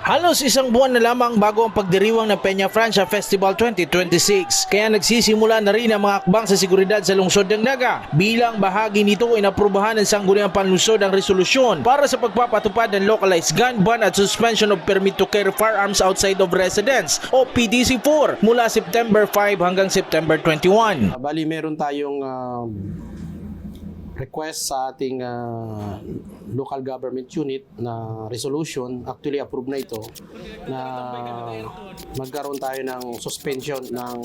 Halos isang buwan na lamang bago ang pagdiriwang ng Peña Francia Festival 2026, kaya nagsisimula na rin ang mga akbang sa seguridad sa lungsod ng Naga. Bilang bahagi nito ay naprubahan ng Sangguniang Panlungsod ang resolusyon para sa pagpapatupad ng localized gun ban at suspension of permit to carry firearms outside of residence o PDC4 mula September 5 hanggang September 21. Bali, meron tayong request sa ating local government unit na resolution, actually approved na ito, na magkaroon tayo ng suspension ng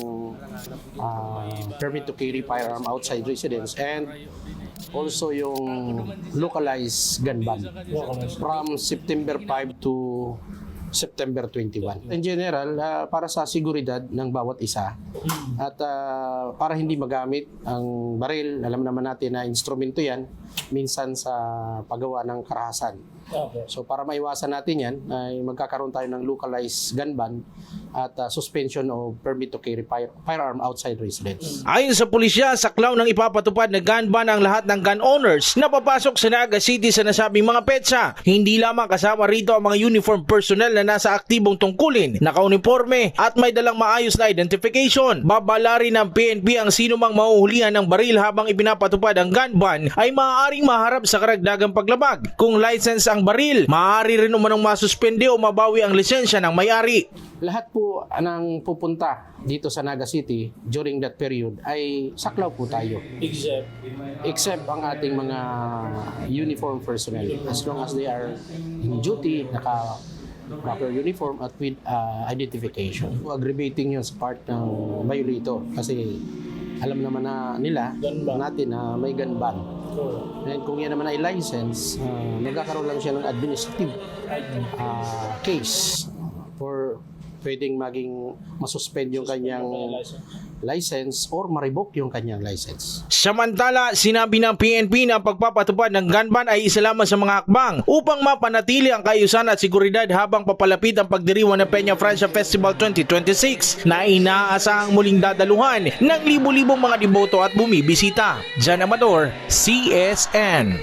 permit to carry firearm outside residence and also yung localized gun ban from September 5 to September 21. In general, para sa seguridad ng bawat isa at para hindi magamit ang baril, alam naman natin na instrumento yan minsan sa paggawa ng karahasan. So para maiwasan natin yan, ay magkakaroon tayo ng localized gun ban at suspension of permit to carry firearm outside residence. Ayon sa pulisya, saklaw ng ipapatupad na gun ban ang lahat ng gun owners na papasok sa Naga City sa nasabing mga petsa. Hindi lamang kasama rito ang mga uniform personnel na nasa aktibong tungkulin, nakauniforme at may dalang maayos na identification. Babala rin ng PNP ang sino mang mahuhulihan ng baril habang ipinapatupad ang gun ban ay maaaring maharap sa karagdagang paglabag. Kung license ang baril, maaari rin umanong masuspende o mabawi ang lisensya ng may-ari. Lahat po ng pupunta dito sa Naga City during that period ay saklaw po tayo. Except ang ating mga uniform personnel. As long as they are in duty, proper uniform at with identification. Aggravating yun sa part ng violator kasi alam naman na nila natin na may gun ban. And kung yan naman ay license, magkakaroon lang siya ng administrative case for pwedeng maging masuspend yung kanyang license or ma-revoke yung kanyang license. Samantala, sinabi ng PNP na ang pagpapatupad ng gun ban ay isa lamang sa mga akbang upang mapanatili ang kaayusan at seguridad habang papalapit ang pagdiriwang ng Peña Francia Festival 2026 na inaasahang muling dadaluhan ng libo-libong mga deboto at bumibisita. Jan Amador, CSN.